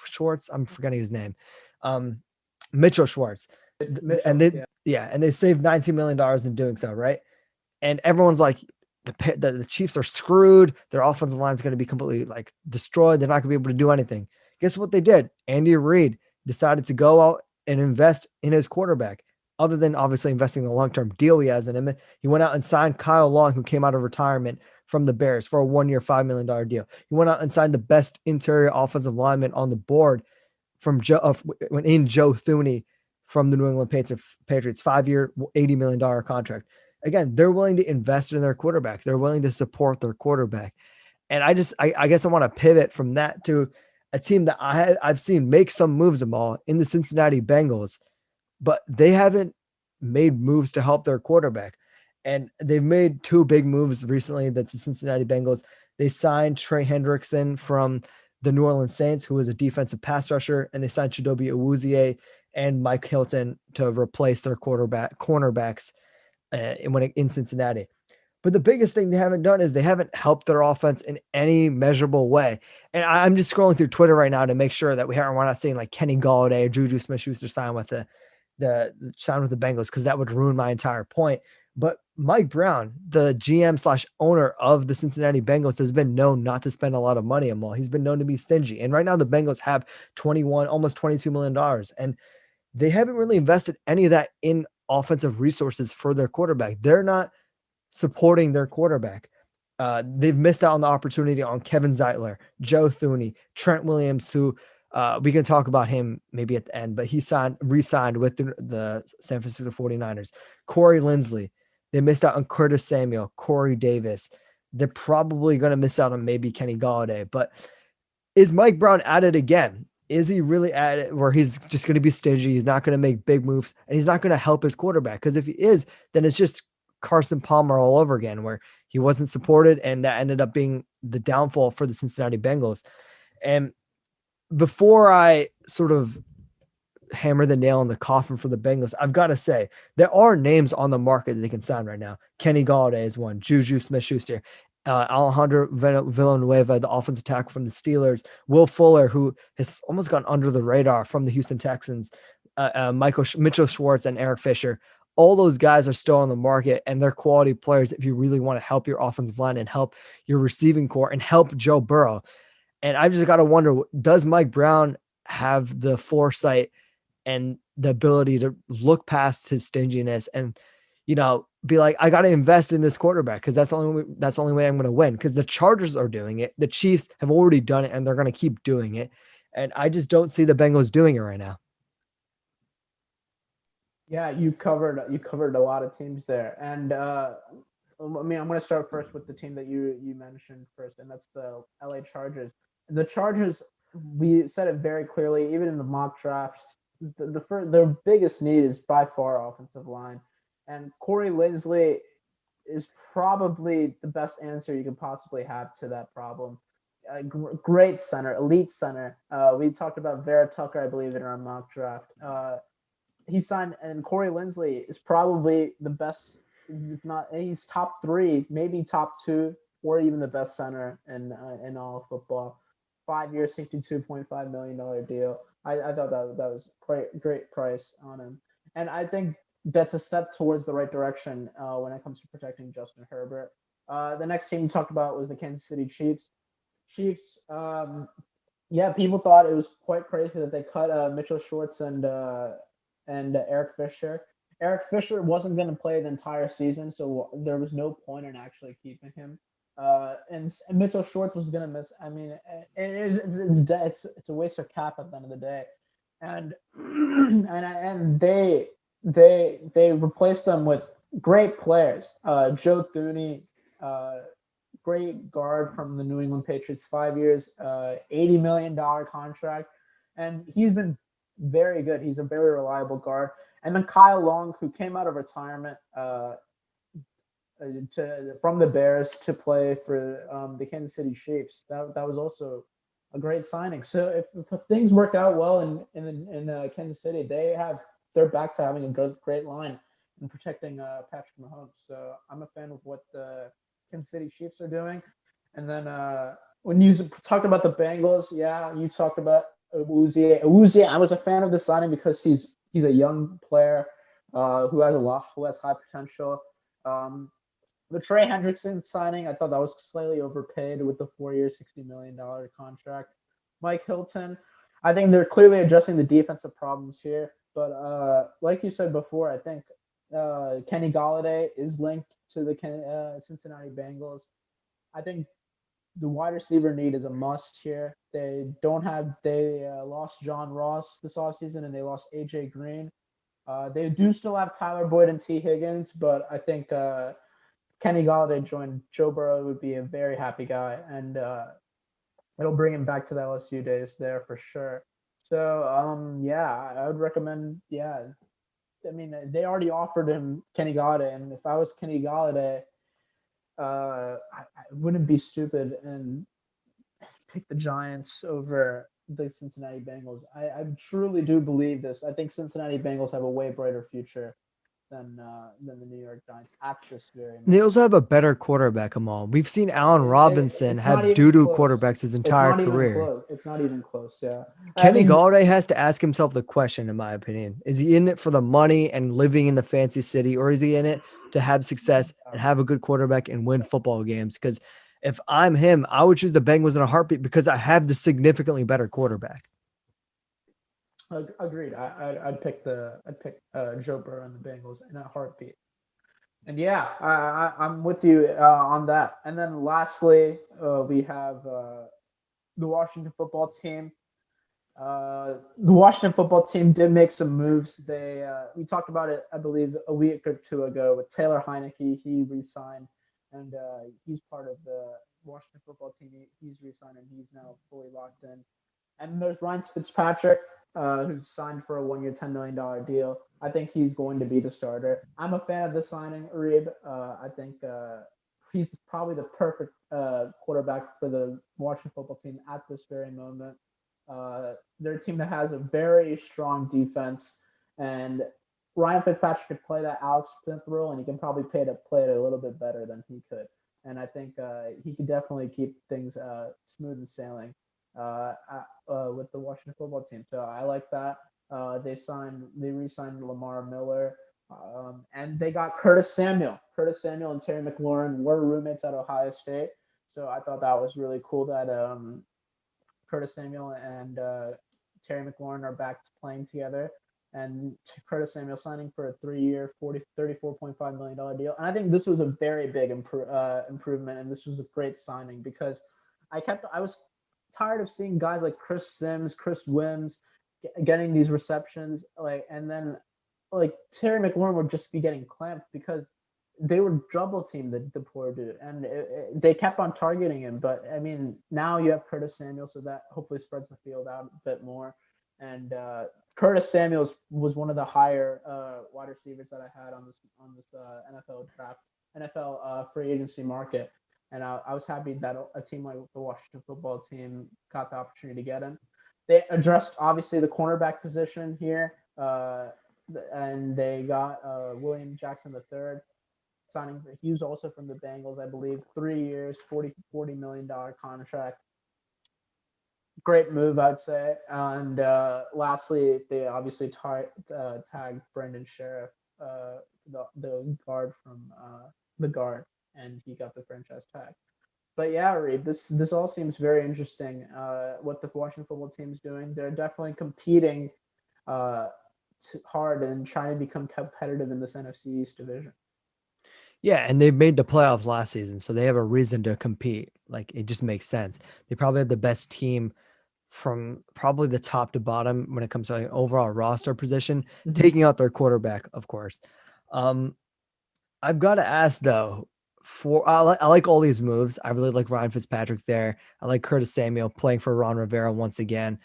Schwartz. I'm forgetting his name. Mitchell Schwartz. And they saved $19 million in doing so, right? And everyone's like, the Chiefs are screwed. Their offensive line is going to be completely like destroyed. They're not going to be able to do anything. Guess what they did? Andy Reid decided to go out and invest in his quarterback. Other than obviously investing in the long-term deal he has in him, he went out and signed Kyle Long, who came out of retirement from the Bears, for a 1-year, $5 million deal. He went out and signed the best interior offensive lineman on the board from Joe Thuney from the New England Patriots, 5-year, $80 million contract. Again, they're willing to invest in their quarterback. They're willing to support their quarterback. And I guess I want to pivot from that to, a team that I've seen make some moves, Amal, in the Cincinnati Bengals, but they haven't made moves to help their quarterback. And they've made two big moves recently that the Cincinnati Bengals, they signed Trey Hendrickson from the New Orleans Saints, who is a defensive pass rusher, and they signed Chidobe Awuzie and Mike Hilton to replace their cornerbacks in Cincinnati. But the biggest thing they haven't done is they haven't helped their offense in any measurable way. And I'm just scrolling through Twitter right now to make sure that we're not seeing like Kenny Galladay or Juju Smith-Schuster sign with the Bengals, because that would ruin my entire point. But Mike Brown, the GM/owner of the Cincinnati Bengals, has been known not to spend a lot of money on. He's been known to be stingy. And right now the Bengals have almost $22 million. And they haven't really invested any of that in offensive resources for their quarterback. They're not supporting their quarterback. They've missed out on the opportunity on Kevin Zeitler, Joe Thuney, Trent Williams, who we can talk about him maybe at the end, but he re-signed with the San Francisco 49ers. Corey Linsley. They missed out on Curtis Samuel, Corey Davis. They're probably going to miss out on maybe Kenny Galladay. But is Mike Brown at it again? Is he really at it where he's just going to be stingy? He's not going to make big moves, and he's not going to help his quarterback. Because if he is, then it's just Carson Palmer all over again, where he wasn't supported, and that ended up being the downfall for the Cincinnati Bengals. And before I sort of hammer the nail in the coffin for the Bengals, I've got to say there are names on the market that they can sign right now. Kenny Galladay is one, Juju Smith-Schuster, Alejandro Villanueva, the offensive tackle from the Steelers, Will Fuller, who has almost gone under the radar from the Houston Texans, Mitchell Schwartz, and Eric Fisher. All those guys are still on the market, and they're quality players if you really want to help your offensive line and help your receiving core and help Joe Burrow. And I've just got to wonder, does Mike Brown have the foresight and the ability to look past his stinginess and, be like, I got to invest in this quarterback because that's the only way I'm going to win, because the Chargers are doing it. The Chiefs have already done it, and they're going to keep doing it. And I just don't see the Bengals doing it right now. Yeah, you covered a lot of teams there, and I'm going to start first with the team that you mentioned first, and that's the LA Chargers. The Chargers, we said it very clearly, even in the mock drafts, their biggest need is by far offensive line, and Corey Linsley is probably the best answer you could possibly have to that problem. Great center, elite center. We talked about Vera Tucker, I believe, in our mock draft. He signed, and Corey Linsley is probably the best, if not, he's top 3, maybe top 2, or even the best center in all of football. 5 years, $62.5 million deal. I thought that was great price on him, and I think that's a step towards the right direction when it comes to protecting Justin Herbert. The next team you talked about was the Kansas City Chiefs. Yeah, people thought it was quite crazy that they cut Mitchell Schwartz and Eric Fisher. Eric Fisher wasn't going to play the entire season, so there was no point in actually keeping him. And Mitchell Schwartz was going to miss. I mean, it's a waste of cap at the end of the day, and they replaced them with great players. Joe Thuney, great guard from the New England Patriots, 5 years, $80 million contract, and he's been very good. He's a very reliable guard. And then Kyle Long, who came out of retirement from the Bears to play for the Kansas City Chiefs. That was also a great signing. So if things work out well in Kansas City, they're back to having a great line and protecting Patrick Mahomes. So I'm a fan of what the Kansas City Chiefs are doing. And then when you talked about the Bengals, yeah, you talked about Awuzie. I was a fan of the signing because he's a young player who has high potential. The Trey Hendrickson signing, I thought that was slightly overpaid with the 4-year, $60 million contract. Mike Hilton, I think they're clearly addressing the defensive problems here. But like you said before, I think Kenny Galladay is linked to the Cincinnati Bengals. I think the wide receiver need is a must here. They lost John Ross this offseason, and they lost AJ Green. They do still have Tyler Boyd and T. Higgins, but I think Kenny Galladay joined Joe Burrow would be a very happy guy. And It'll bring him back to the LSU days there for sure. So yeah, I would recommend. Yeah, I mean they already offered him Kenny Galladay, and if I was Kenny Galladay, I wouldn't be stupid and pick the Giants over the Cincinnati Bengals. I truly do believe this. I think Cincinnati Bengals have a way brighter future than the New York Giants at this very They moment. also have a better quarterback, Amal. We've seen Allen Robinson It's not have even doo-doo close. quarterbacks his It's entire not even career. close. It's not even close. Yeah. I Kenny mean, Galladay has to ask himself the question, in my opinion. Is he in it for the money and living in the fancy city, or is he in it to have success and have a good quarterback and win football games? Because if I'm him, I would choose the Bengals in a heartbeat because I have the significantly better quarterback. agreed. I'd pick Joe Burrow and the Bengals in a heartbeat. And yeah, I'm with you on that. And then lastly, we have the Washington football team. The Washington football team did make some moves. We talked about it, I believe, a week or two ago with Taylor Heineke. He re-signed, and he's part of the Washington football team. He's re-signed, and he's now fully locked in. And there's Ryan Fitzpatrick, who's signed for a 1-year, $10 million deal. I think he's going to be the starter. I'm a fan of the signing, Reeb. I think he's probably the perfect quarterback for the Washington football team at this very moment. They're a team that has a very strong defense, and Ryan Fitzpatrick could play that Alex Smith role, and he can probably play it a little bit better than he could. And I think he could definitely keep things smooth and sailing with the Washington football team. So I like that. They re-signed Lamar Miller, and they got Curtis Samuel. Curtis Samuel and Terry McLaurin were roommates at Ohio State, so I thought that was really cool that Curtis Samuel and Terry McLaurin are back to playing together. And Curtis Samuel signing for a 3-year, $34.5 million deal. And I think this was a very big improvement, and this was a great signing because I was tired of seeing guys like Chris Sims, Chris Wims getting these receptions, and then Terry McLaurin would just be getting clamped because they were double teamed the poor dude, and they kept on targeting him. But I mean, now you have Curtis Samuel, so that hopefully spreads the field out a bit more. And Curtis Samuel was one of the higher wide receivers that I had on this NFL draft, NFL free agency market. And I was happy that a team like the Washington football team got the opportunity to get him. They addressed obviously the cornerback position here, and they got William Jackson III signing. He was also from the Bengals, I believe. 3 years, $40 million contract. Great move, I'd say. And lastly, they obviously tagged Brendan Sheriff, the guard from the guard, and he got the franchise tag. But yeah, Reed, this all seems very interesting. What the Washington football team's doing, they're definitely competing uh, hard and trying to become competitive in this NFC East division. Yeah, and they made the playoffs last season, so they have a reason to compete. Like it just makes sense. They probably have the best team from probably the top to bottom when it comes to like overall roster position, Mm-hmm. taking out their quarterback, of course. Um, I've got to ask though, I like all these moves. I really like Ryan Fitzpatrick there. I like Curtis Samuel playing for Ron Rivera once again.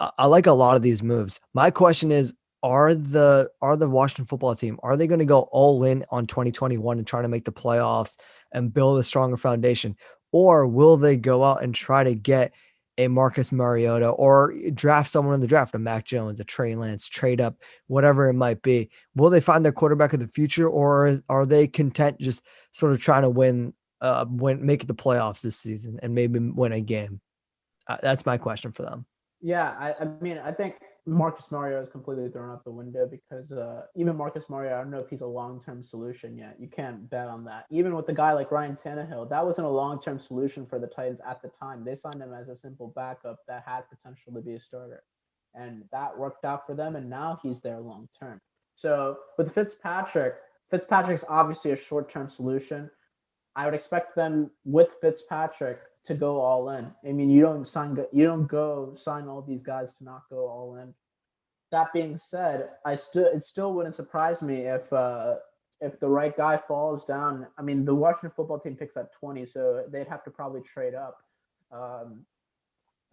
I like a lot of these moves. My question is, are the Washington football team, are they going to go all in on 2021 and try to make the playoffs and build a stronger foundation? Or will they go out and try to get a Marcus Mariota or draft someone in the draft, a Mac Jones, a Trey Lance, trade up, whatever it might be? Will they find their quarterback of the future, or are they content just sort of trying to make the playoffs this season and maybe win a game? That's my question for them. Yeah, I mean, I think Marcus Mario is completely thrown out the window because even Marcus Mario, I don't know if he's a long-term solution yet. You can't bet on that. Even with a guy like Ryan Tannehill, that wasn't a long-term solution for the Titans at the time. They signed him as a simple backup that had potential to be a starter, and that worked out for them. And now he's there long-term. So with Fitzpatrick's obviously a short-term solution. I would expect them with Fitzpatrick to go all in. I mean, you don't go sign all these guys to not go all in. That being said, it still wouldn't surprise me if the right guy falls down. I mean, the Washington football team picks at 20, so they'd have to probably trade up. Um,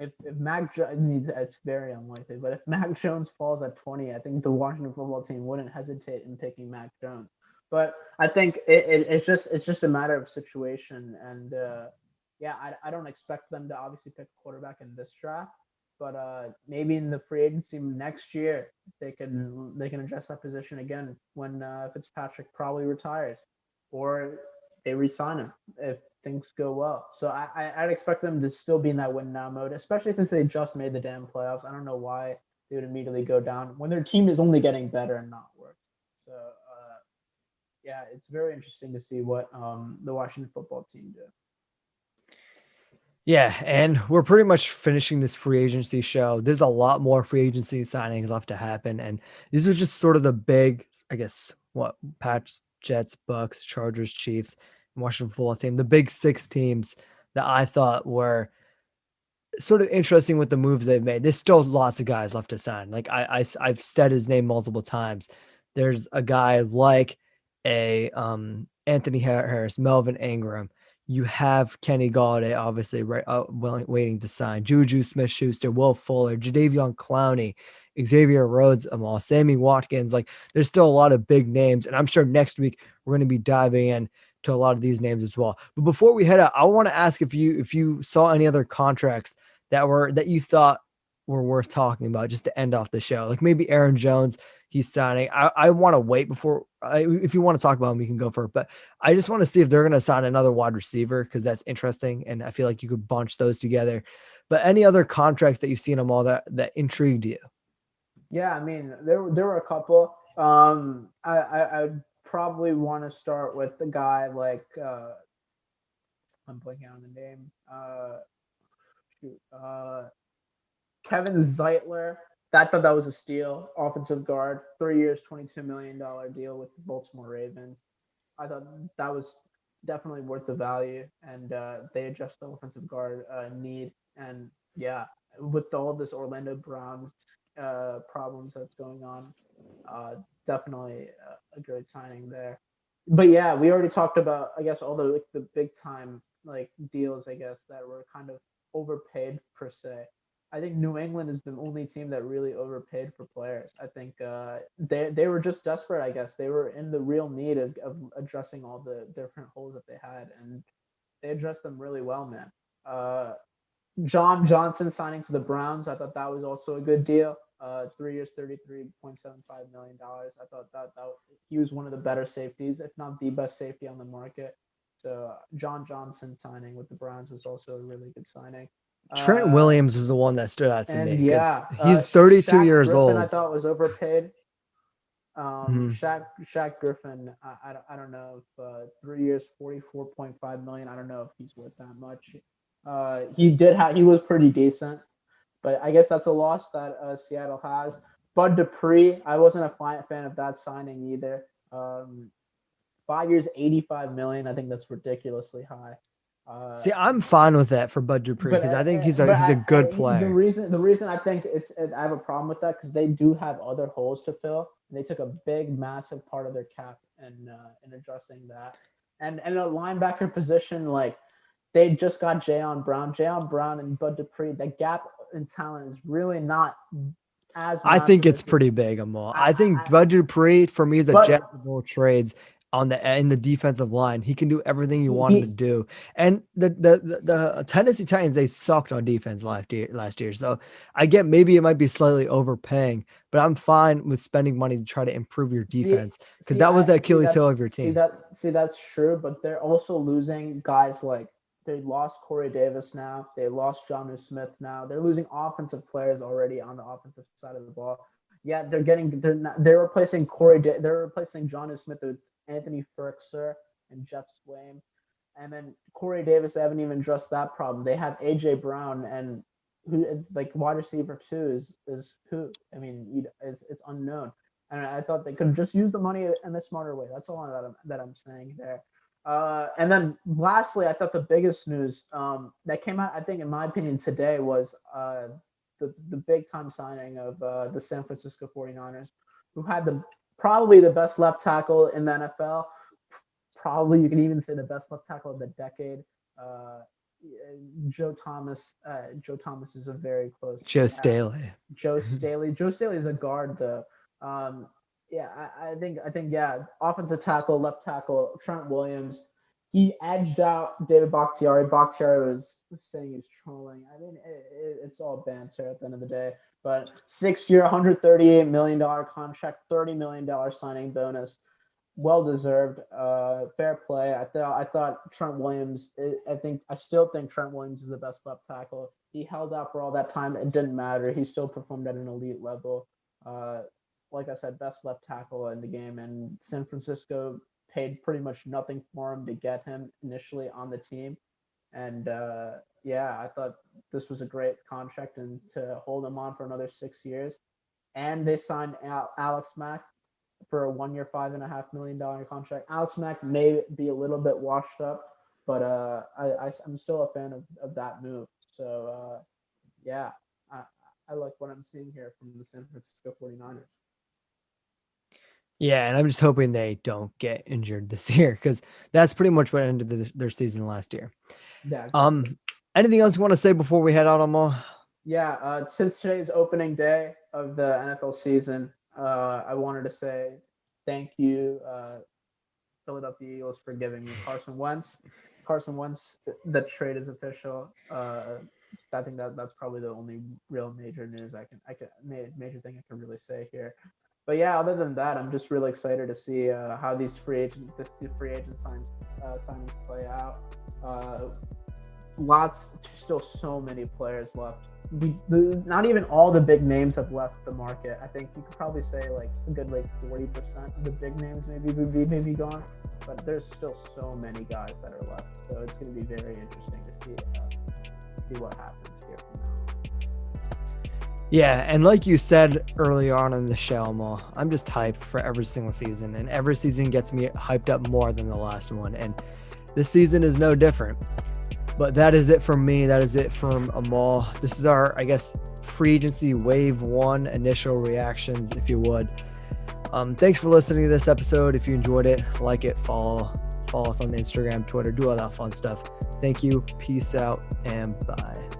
if Mac Jones, it's very unlikely, but if Mac Jones falls at 20, I think the Washington football team wouldn't hesitate in picking Mac Jones. But I think it's just a matter of situation, and yeah, I don't expect them to obviously pick a quarterback in this draft, but maybe in the free agency next year they can address that position again when Fitzpatrick probably retires, or they re-sign him if things go well. So I'd expect them to still be in that win now mode, especially since they just made the damn playoffs. I don't know why they would immediately go down when their team is only getting better and not worse. So yeah, it's very interesting to see what the Washington football team do. Yeah, and we're pretty much finishing this free agency show. There's a lot more free agency signings left to happen, and these are just sort of the big, I guess, what Pats, Jets, Bucks, Chargers, Chiefs, and Washington football team, the big six teams that I thought were sort of interesting with the moves they've made. There's still lots of guys left to sign. Like I've said his name multiple times. There's a guy like a Anthony Harris, Melvin Ingram. You have Kenny Galladay, obviously, right, waiting to sign. Juju Smith-Schuster, Will Fuller, Jadeveon Clowney, Xavier Rhodes, Sammy Watkins. Like, there's still a lot of big names, and I'm sure next week we're going to be diving in to a lot of these names as well. But before we head out, I want to ask if you saw any other contracts that you thought were worth talking about just to end off the show. Like maybe Aaron Jones, he's signing. I want to wait before if you want to talk about him, you can go for it. But I just want to see if they're going to sign another wide receiver because that's interesting, and I feel like you could bunch those together. But any other contracts that you've seen them all that intrigued you? Yeah, I mean there were a couple. I'd probably want to start with the guy like I'm blanking on the name. Shoot, Kevin Zeitler. I thought that was a steal. Offensive guard, 3 years, $22 million deal with the Baltimore Ravens. I thought that was definitely worth the value, and they addressed the offensive guard need. And yeah, with all this Orlando Browns problems that's going on, uh, definitely a great signing there. But yeah, we already talked about, I guess, all the big time like deals, I guess, that were kind of overpaid per se. I think New England is the only team that really overpaid for players. I think they were just desperate. I guess they were in the real need of addressing all the different holes that they had, and they addressed them really well, man. Uh, John Johnson signing to the Browns, I thought that was also a good deal. 3 years, $33.75 million. I thought that he was one of the better safeties, if not the best safety on the market. So John Johnson signing with the Browns was also a really good signing. Trent Uh, Williams was the one that stood out to and me because yeah, he's 32 Shaq years Griffin I old. thought was overpaid. Mhm. Shaq Griffin, I don't know if 3 years, 44.5 million. I don't know if he's worth that much. He was pretty decent, but I guess that's a loss that Seattle has. Bud Dupree, I wasn't a fan of that signing either. 5 years, 85 million. I think that's ridiculously high. Uh, See, I'm fine with that for Bud Dupree but because I think but he's a good the player. reason I think I have a problem with that because they do have other holes to fill. And they took a big, massive part of their cap in addressing that. And a linebacker position, like they just got Jayon Brown and Bud Dupree. The gap in talent is really not as I think massive it's as it. pretty big, Amal. I, I think I, Bud Dupree for me is a jack but of all trades on the in the defensive line. He can do everything you want him to he do. And the Tennessee Titans, they sucked on defense last year. So I get maybe it might be slightly overpaying, but I'm fine with spending money to try to improve your see defense because that was the Achilles heel of your team. that's true, but they're also losing guys like they lost Corey Davis now. They lost Johnu Smith now. They're losing offensive players already on the offensive side of the ball. Yeah, they're replacing they're replacing Johnu Smith with Anthony Firkser and Jeff Swaim. And then Corey Davis, they haven't even addressed that problem. They have AJ Brown and who like wide receiver two is who? I mean, it's unknown. And I thought they could just use the money in a smarter way. That's all that I'm saying there. And then lastly, I thought the biggest news that came out, I think, in my opinion, today was the big time signing of the San Francisco 49ers, who had probably the best left tackle in the NFL. Probably you can even say the best left tackle of the decade. Uh, Joe Thomas. Joe Thomas is a very close. Joe Staley. Joe Staley. Joe Staley is a guard though. Yeah, I think yeah. Offensive tackle, left tackle, Trent Williams. He edged out David Bakhtiari. Bakhtiari was saying he's trolling. I mean, it's all banter at the end of the day. But 6-year, $138 million contract, $30 million signing bonus. Well deserved, fair play. I thought Trent Williams. I still think Trent Williams is the best left tackle. He held out for all that time. It didn't matter. He still performed at an elite level. Like I said, best left tackle in the game. And San Francisco paid pretty much nothing for him to get him initially on the team. And yeah, I thought this was a great contract and to hold him on for another 6 years. And they signed Alex Mack for a 1 year, $5.5 million contract. Alex Mack may be a little bit washed up, but I'm still a fan of that move. So yeah, I like what I'm seeing here from the San Francisco 49ers. Yeah, and I'm just hoping they don't get injured this year because that's pretty much what ended their season last year. Yeah. Exactly. Anything else you want to say before we head out, Amal? Yeah. Since today's opening day of the NFL season, I wanted to say thank you, Philadelphia Eagles, for giving me Carson Wentz. Carson Wentz, the trade is official. I think that's probably the only real major news major thing I can really say here. But yeah, other than that, I'm just really excited to see how these free agent signings play out. Still so many players left. Not even all the big names have left the market. I think you could probably say like a good 40% of the big names maybe gone, but there's still so many guys that are left. So it's going to be very interesting to see what happens here from now. Yeah, and like you said early on in the show, Amal, I'm just hyped for every single season, and every season gets me hyped up more than the last one, and this season is no different. But that is it from me. That is it from Amal. This is our, free agency wave one initial reactions, if you would. Thanks for listening to this episode. If you enjoyed it, like it, follow us on Instagram, Twitter, do all that fun stuff. Thank you. Peace out and bye.